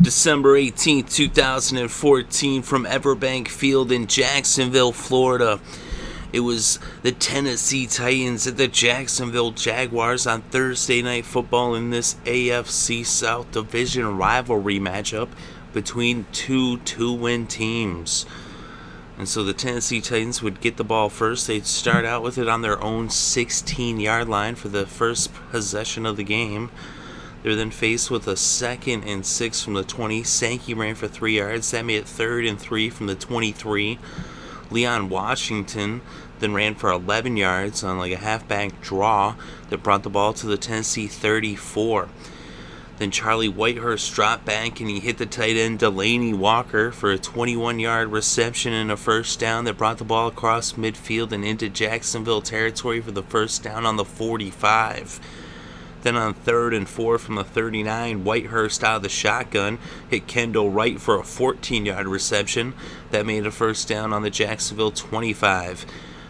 December 18th, 2014, from EverBank Field in Jacksonville, Florida. It was the Tennessee Titans at the Jacksonville Jaguars on Thursday Night Football in this AFC South Division rivalry matchup between two two-win teams. And so the Tennessee Titans would get the ball first. They'd start out with it on their own 16-yard line for the first possession of the game. They were then faced with a 2nd and 6 from the 20. Sankey ran for 3 yards. That made it 3rd and 3 from the 23. Leon Washington then ran for 11 yards on like a halfback draw that brought the ball to the Tennessee 34. Then Charlie Whitehurst dropped back and he hit the tight end Delanie Walker for a 21-yard reception and a first down that brought the ball across midfield and into Jacksonville territory for the first down on the 45. Then on 3rd and 4 from the 39, Whitehurst out of the shotgun hit Kendall Wright for a 14-yard reception. That made a first down on the Jacksonville 25.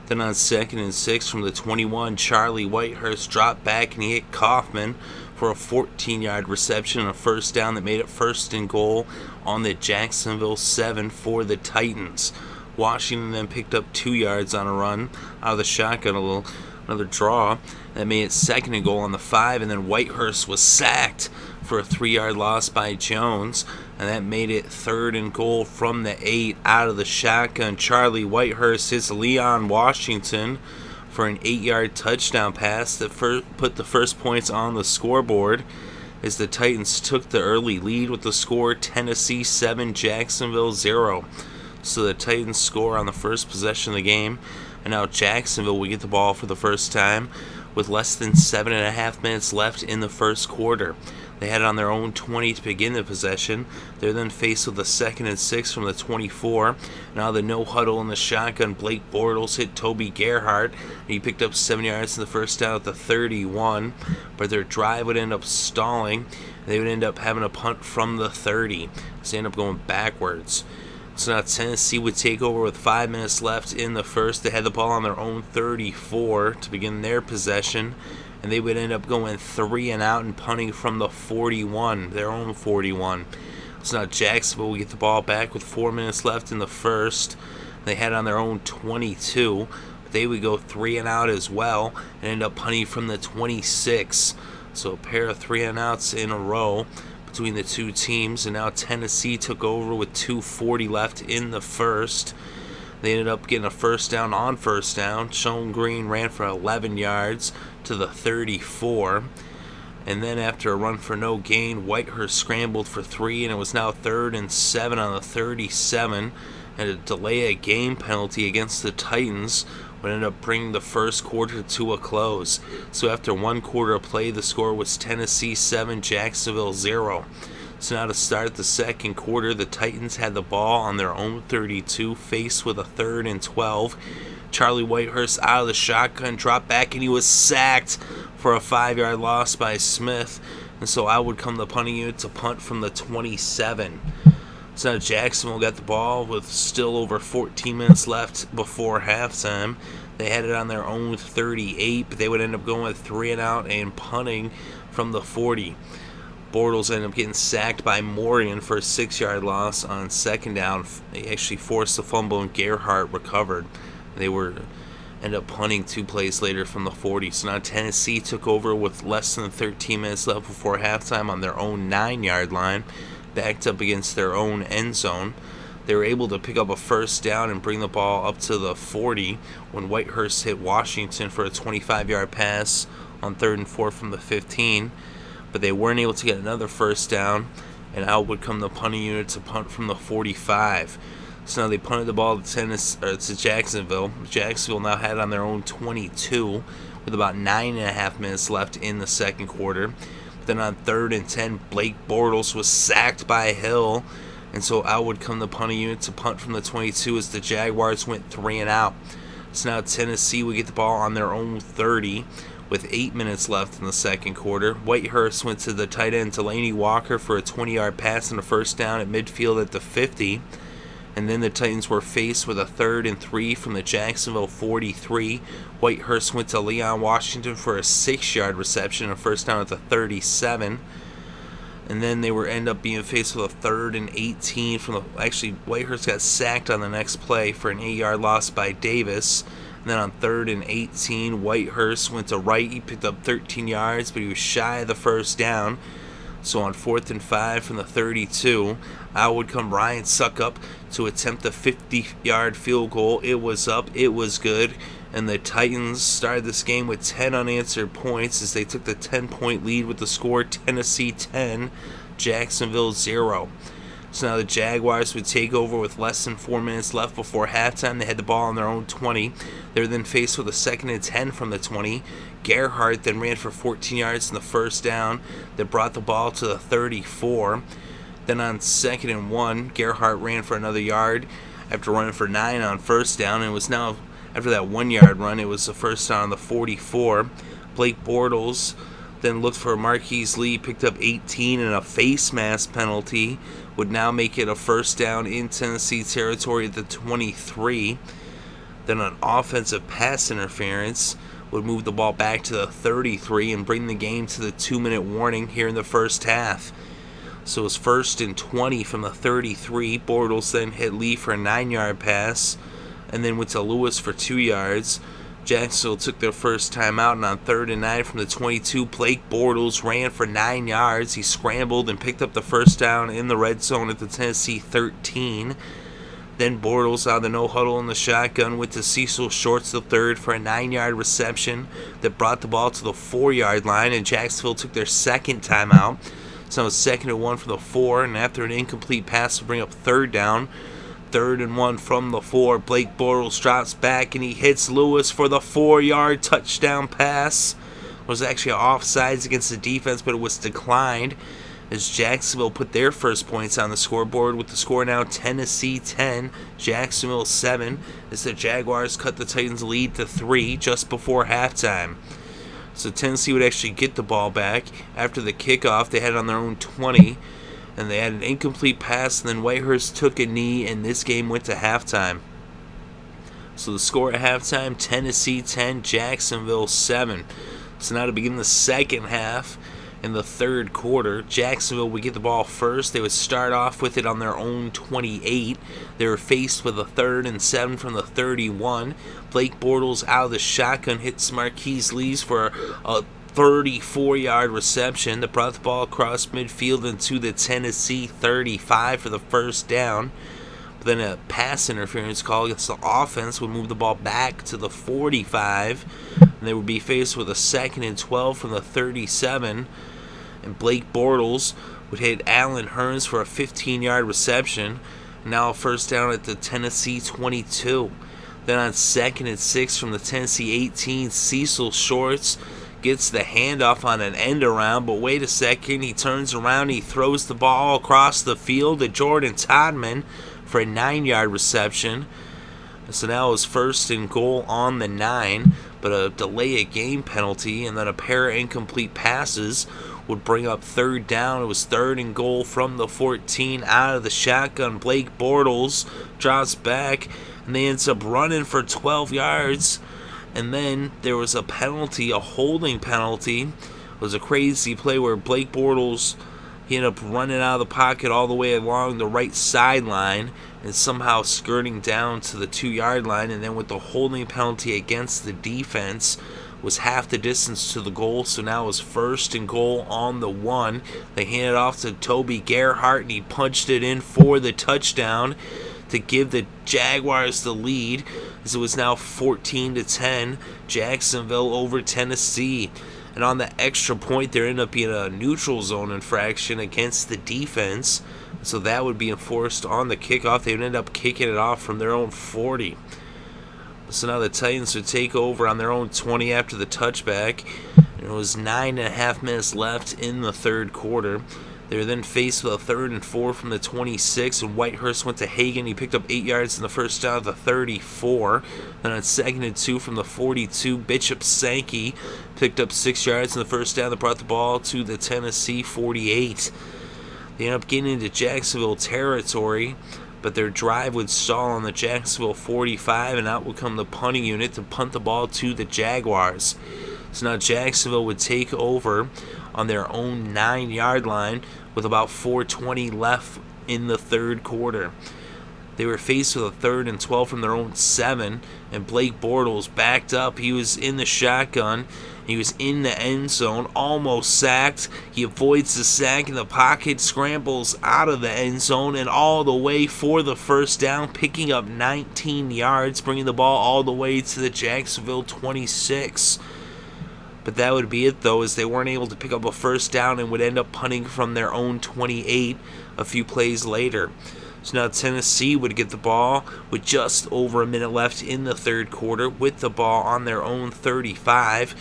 Then on 2nd and 6 from the 21, Charlie Whitehurst dropped back and he hit Kaufman for a 14-yard reception and a first down that made it 1st and goal on the Jacksonville 7 for the Titans. Washington then picked up 2 yards on a run out of the shotgun, another draw that made it 2nd and goal on the 5, and then Whitehurst was sacked for a 3-yard loss by Jones, and that made it 3rd and goal from the 8 out of the shotgun. Charlie Whitehurst hits Leon Washington for an 8-yard touchdown pass that put the first points on the scoreboard as the Titans took the early lead with the score Tennessee 7, Jacksonville 0. So the Titans score on the first possession of the game, and now Jacksonville will get the ball for the first time with less than 7.5 minutes left in the first quarter. They had it on their own 20 to begin the possession. They're then faced with a 2nd and 6 from the 24. Now the no huddle in the shotgun, Blake Bortles hit Toby Gerhart. He picked up 7 yards in the first down at the 31, but their drive would end up stalling. They would end up having a punt from the 30. So they end up going backwards. So now Tennessee would take over with 5 minutes left in the first. They had the ball on their own 34 to begin their possession, and they would end up going 3 and out and punting from the 41, their own 41. So now Jacksonville will get the ball back with 4 minutes left in the first. They had it on their own 22, but they would go 3 and out as well and end up punting from the 26. So a pair of 3 and outs in a row between the two teams, and now Tennessee took over with 2:40 left in the first. They ended up getting a first down on first down. Sean Green ran for 11 yards to the 34, and then after a run for no gain, Whitehurst scrambled for 3, and it was now 3rd and 7 on the 37, and a delay of game penalty against the Titans would end up bringing the first quarter to a close. So after 1 quarter of play, the score was Tennessee 7, Jacksonville 0. So now to start the second quarter, the Titans had the ball on their own 32, faced with a 3rd and 12. Charlie Whitehurst out of the shotgun, dropped back, and he was sacked for a 5-yard loss by Smith. And so out would come the punting unit to punt from the 27. So now Jacksonville got the ball with still over 14 minutes left before halftime. They had it on their own 38, but they would end up going with 3 and out and punting from the 40. Bortles ended up getting sacked by Morgan for a 6-yard loss on 2nd down. They actually forced the fumble, and Gerhart recovered. They ended up punting 2 plays later from the 40. So now Tennessee took over with less than 13 minutes left before halftime on their own 9-yard line, backed up against their own end zone. They were able to pick up a first down and bring the ball up to the 40 when Whitehurst hit Washington for a 25-yard pass on 3rd and 4 from the 15. But they weren't able to get another first down, and out would come the punting unit to punt from the 45. So now they punted the ball to Jacksonville. Jacksonville now had it on their own 22 with about 9.5 minutes left in the second quarter. Then on 3rd and 10, Blake Bortles was sacked by Hill, and so out would come the punting unit to punt from the 22 as the Jaguars went 3 and out. So now Tennessee would get the ball on their own 30 with 8 minutes left in the second quarter. Whitehurst went to the tight end Delanie Walker for a 20-yard pass and a first down at midfield at the 50. And then the Titans were faced with a 3rd and 3 from the Jacksonville 43. Whitehurst went to Leon Washington for a 6-yard reception, a first down at the 37. And then they were end up being faced with a 3rd and 18 from the... Actually, Whitehurst got sacked on the next play for an 8-yard loss by Davis. And then on 3rd and 18, Whitehurst went to right. He picked up 13 yards, but he was shy of the first down. So on 4th and 5 from the 32, out would come Ryan Succop to attempt a 50-yard field goal. It was up. It was good. And the Titans started this game with 10 unanswered points as they took the 10-point lead with the score Tennessee 10, Jacksonville 0. So now the Jaguars would take over with less than 4 minutes left before halftime. They had the ball on their own 20. They were then faced with a 2nd and 10 from the 20. Gerhart then ran for 14 yards in the first down that brought the ball to the 34. Then on 2nd and 1, Gerhart ran for another yard after running for 9 on first down. And it was now, after that 1-yard run, it was the first down on the 44. Blake Bortles then looked for Marqise Lee, picked up 18, and a face mask penalty would now make it a first down in Tennessee territory at the 23. Then an offensive pass interference would move the ball back to the 33 and bring the game to the 2-minute warning here in the first half. So it was 1st and 20 from the 33. Bortles then hit Lee for a 9-yard pass and then went to Lewis for 2 yards. Jacksonville took their first time out, and on 3rd and 9 from the 22, Blake Bortles ran for 9 yards. He scrambled and picked up the first down in the red zone at the Tennessee 13. Then Bortles out of the no-huddle in the shotgun went to Cecil Shorts III for a 9-yard reception that brought the ball to the 4-yard line, and Jacksonville took their second timeout. So it was 2nd and 1 from the 4, and after an incomplete pass to bring up 3rd down, 3rd and 1 from the 4, Blake Bortles drops back and he hits Lewis for the 4-yard touchdown pass. It was actually offsides against the defense, but it was declined as Jacksonville put their first points on the scoreboard with the score now Tennessee 10, Jacksonville 7, as the Jaguars cut the Titans' lead to 3 just before halftime. So Tennessee would actually get the ball back after the kickoff. They had it on their own 20, and they had an incomplete pass, and then Whitehurst took a knee, and this game went to halftime. So the score at halftime, Tennessee 10, Jacksonville 7. So now to begin the second half, in the third quarter, Jacksonville would get the ball first. They would start off with it on their own 28. They were faced with a 3rd and 7 from the 31. Blake Bortles out of the shotgun hits Marqise Lee for a 34-yard reception that brought the ball across midfield into the Tennessee 35 for the first down. But then a pass interference call against the offense would move the ball back to the 45. And they would be faced with a 2nd and 12 from the 37. And Blake Bortles would hit Allen Hurns for a 15-yard reception. Now a first down at the Tennessee 22. Then on 2nd and 6 from the Tennessee 18, Cecil Shorts gets the handoff on an end around, but wait a second, he turns around, he throws the ball across the field to Jordan Todman for a 9-yard reception. So now it was 1st and goal on the 9, but a delay of game penalty and then a pair of incomplete passes would bring up 3rd down. It was 3rd and goal from the 14 out of the shotgun. Blake Bortles drops back, and they ends up running for 12 yards. And then there was a penalty, a holding penalty. It was a crazy play where Blake Bortles, he ended up running out of the pocket all the way along the right sideline and somehow skirting down to the 2-yard line. And then with the holding penalty against the defense, was half the distance to the goal. So now it was 1st and goal on the 1. They handed off to Toby Gerhart, and he punched it in for the touchdown to give the Jaguars the lead, as it was now 14-10, Jacksonville over Tennessee. And on the extra point, there ended up being a neutral zone infraction against the defense, so that would be enforced on the kickoff. They would end up kicking it off from their own 40. So now the Titans would take over on their own 20 after the touchback. And it was 9.5 minutes left in the third quarter. They were then faced with a 3rd and 4 from the 26, and Whitehurst went to Hagan. He picked up 8 yards in the first down of the 34. Then on 2nd and 2 from the 42, Bishop Sankey picked up 6 yards in the first down that brought the ball to the Tennessee 48. They ended up getting into Jacksonville territory, but their drive would stall on the Jacksonville 45, and out would come the punting unit to punt the ball to the Jaguars. So now Jacksonville would take over on their own 9-yard line with about 4:20 left in the third quarter. They were faced with a 3rd and 12 from their own 7, and Blake Bortles backed up. He was in the shotgun. He was in the end zone, almost sacked. He avoids the sack in the pocket, scrambles out of the end zone, and all the way for the first down, picking up 19 yards, bringing the ball all the way to the Jacksonville 26. But that would be it, though, as they weren't able to pick up a first down and would end up punting from their own 28 a few plays later. So now Tennessee would get the ball with just over a minute left in the third quarter with the ball on their own 35.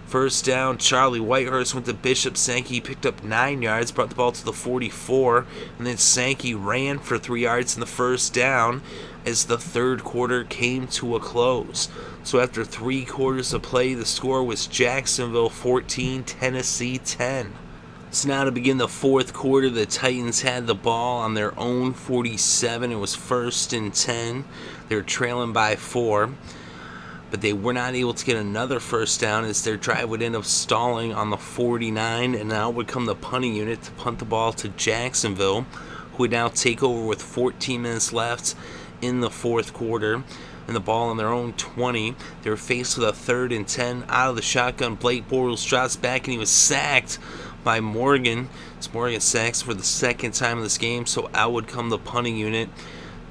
First down, Charlie Whitehurst went to Bishop. Sankey picked up 9 yards, brought the ball to the 44, and then Sankey ran for 3 yards in the first down as the third quarter came to a close. So after 3 quarters of play, the score was Jacksonville 14, Tennessee 10. So now to begin the fourth quarter, the Titans had the ball on their own 47. It was 1st and 10. They were trailing by 4. But they were not able to get another first down as their drive would end up stalling on the 49. And now would come the punting unit to punt the ball to Jacksonville, who would now take over with 14 minutes left in the fourth quarter. And the ball on their own 20. They were faced with a 3rd and 10 out of the shotgun. Blake Bortles drops back and he was sacked by Morgan. It's Morgan sacks for the second time in this game, so out would come the punting unit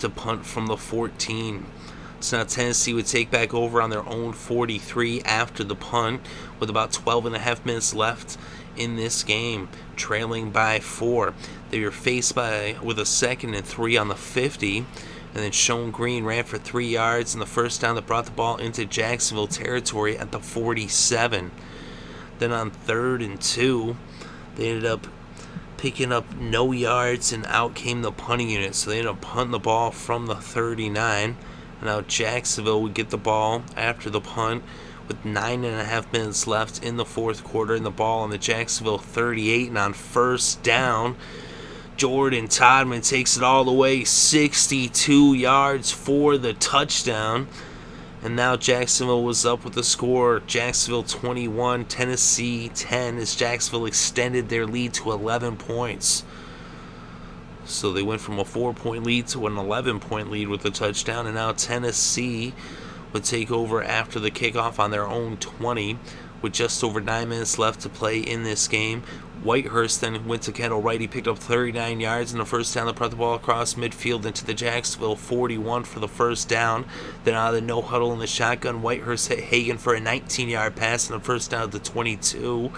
to punt from the 14. So now Tennessee would take back over on their own 43 after the punt with about 12 and a half minutes left in this game, trailing by 4. They were faced with a 2nd and 3 on the 50, and then Sean Green ran for 3 yards in the first down that brought the ball into Jacksonville territory at the 47. Then on 3rd and 2, they ended up picking up no yards, and out came the punting unit. So they ended up punting the ball from the 39. And now Jacksonville would get the ball after the punt with 9.5 minutes left in the fourth quarter, and the ball on the Jacksonville 38. And on first down, Jordan Todman takes it all the way 62 yards for the touchdown. And now Jacksonville was up with the score. Jacksonville 21, Tennessee 10, as Jacksonville extended their lead to 11 points. So they went from a 4-point lead to an 11-point lead with the touchdown. And now Tennessee would take over after the kickoff on their own 20 with just over 9 minutes left to play in this game. Whitehurst then went to Kendall Wright. He picked up 39 yards in the first down that brought the ball across midfield into the Jacksonville 41 for the first down. Then out of the no huddle in the shotgun, Whitehurst hit Hagan for a 19-yard pass in the first down at the 22.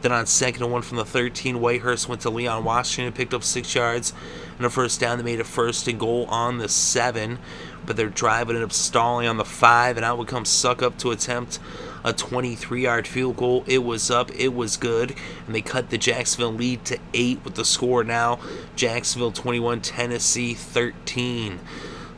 Then on 2nd and 1 from the 13, Whitehurst went to Leon Washington and picked up 6 yards in the first down. They made a 1st and goal on the 7, but their drive would end up stalling on the 5, and out would come Succop to attempt a 23-yard field goal. It was up, it was good, and they cut the Jacksonville lead to 8 with the score now Jacksonville 21, Tennessee 13.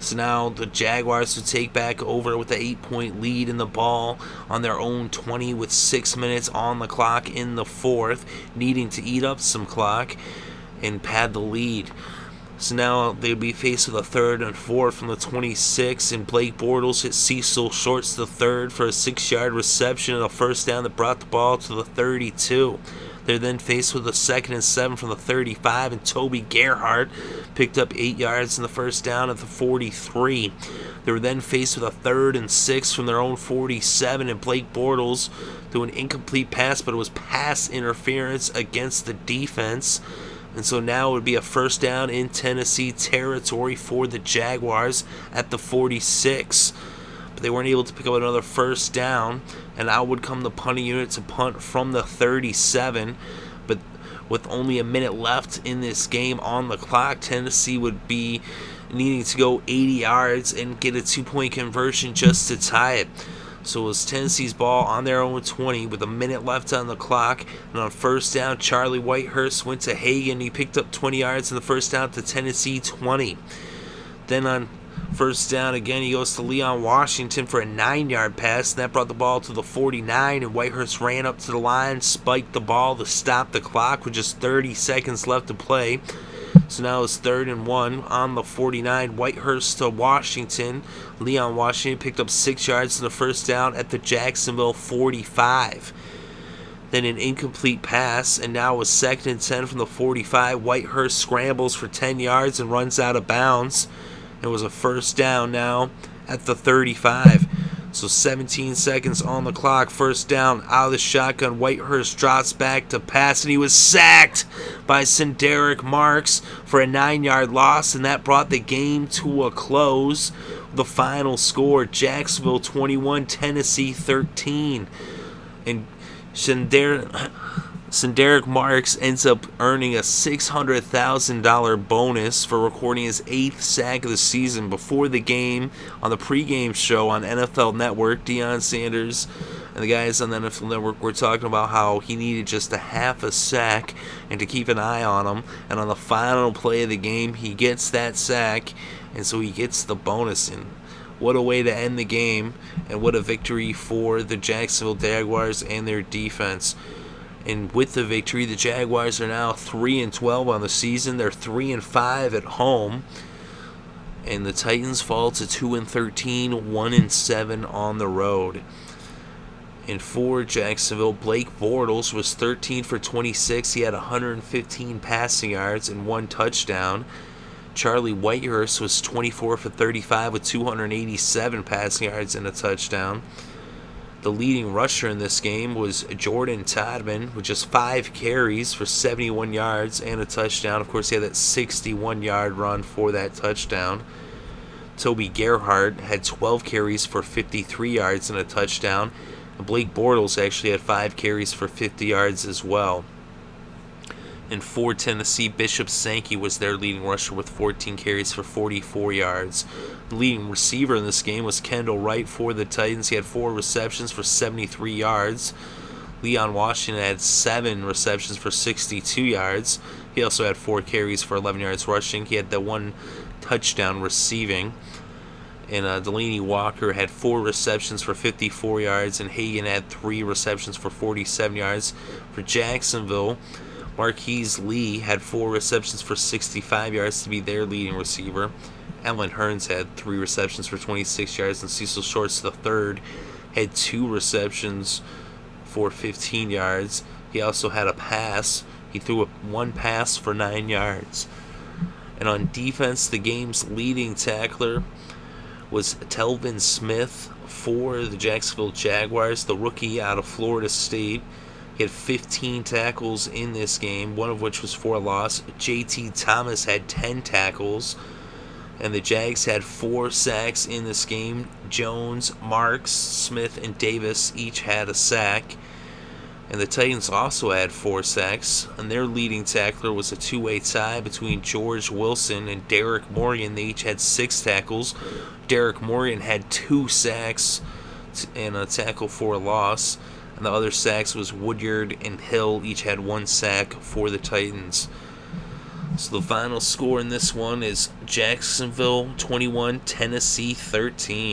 So now the Jaguars would take back over with an 8-point lead in the ball on their own 20 with 6 minutes on the clock in the fourth, needing to eat up some clock and pad the lead. So now they'd be faced with a 3rd and 4 from the 26, and Blake Bortles hit Cecil Shorts III for a 6-yard reception and a first down that brought the ball to the 32. They're then faced with a 2nd and 7 from the 35, and Toby Gerhart picked up 8 yards in the first down at the 43. They were then faced with a 3rd and 6 from their own 47, and Blake Bortles threw an incomplete pass, but it was pass interference against the defense. And so now it would be a first down in Tennessee territory for the Jaguars at the 46. But they weren't able to pick up another first down, and out would come the punting unit to punt from the 37. But with only a minute left in this game on the clock, Tennessee would be needing to go 80 yards and get a 2-point conversion just to tie it. So it was Tennessee's ball on their own 20 with a minute left on the clock. And on first down, Charlie Whitehurst went to Hagan. He picked up 20 yards in the first down to Tennessee 20. Then on first down again, he goes to Leon Washington for a 9-yard pass. And that brought the ball to the 49. And Whitehurst ran up to the line, spiked the ball to stop the clock with just 30 seconds left to play. So now it's 3rd and 1 on the 49. Whitehurst to Washington. Leon Washington picked up 6 yards in the first down at the Jacksonville 45. Then an incomplete pass, and now it's 2nd and 10 from the 45. Whitehurst scrambles for 10 yards and runs out of bounds. It was a first down now at the 35. So 17 seconds on the clock. First down out of the shotgun. Whitehurst drops back to pass, and he was sacked by Cedric Marks for a 9-yard loss, and that brought the game to a close. The final score, Jacksonville 21, Tennessee 13. And Cedric Marks ends up earning a $600,000 bonus for recording his 8th sack of the season. Before the game, on the pregame show on NFL Network, Deion Sanders and the guys on the NFL Network were talking about how he needed just a half a sack and to keep an eye on him. And on the final play of the game, he gets that sack, and so he gets the bonus. And what a way to end the game, and what a victory for the Jacksonville Jaguars and their defense. And with the victory, the Jaguars are now 3-12 on the season. They're 3-5 at home. And the Titans fall to 2-13, 1-7 on the road. And for Jacksonville, Blake Bortles was 13 for 26. He had 115 passing yards and 1 touchdown. Charlie Whitehurst was 24 for 35 with 287 passing yards and a touchdown. The leading rusher in this game was Jordan Todman with just 5 carries for 71 yards and a touchdown. Of course, he had that 61-yard run for that touchdown. Toby Gerhart had 12 carries for 53 yards and a touchdown. And Blake Bortles actually had 5 carries for 50 yards as well. And for Tennessee, Bishop Sankey was their leading rusher with 14 carries for 44 yards. The leading receiver in this game was Kendall Wright for the Titans. He had 4 receptions for 73 yards. Leon Washington had 7 receptions for 62 yards. He also had 4 carries for 11 yards rushing. He had the 1 touchdown receiving. And Delaney Walker had 4 receptions for 54 yards. And Hagan had 3 receptions for 47 yards. For Jacksonville, Marqise Lee had 4 receptions for 65 yards to be their leading receiver. Hurns had 3 receptions for 26 yards, and Cecil Shorts III had 2 receptions for 15 yards. He also had a pass. He threw 1 pass for 9 yards. And on defense, the game's leading tackler was Telvin Smith for the Jacksonville Jaguars, the rookie out of Florida State. He had 15 tackles in this game, one of which was for a loss. J.T. Thomas had 10 tackles, and the Jags had 4 sacks in this game. Jones, Marks, Smith, and Davis each had a sack. And the Titans also had 4 sacks, and their leading tackler was a 2-way tie between George Wilson and Derek Morgan. They each had 6 tackles. Derek Morgan had 2 sacks and a tackle for a loss. And the other sacks was Woodyard and Hill. Each had 1 sack for the Titans. So the final score in this one is Jacksonville 21, Tennessee 13.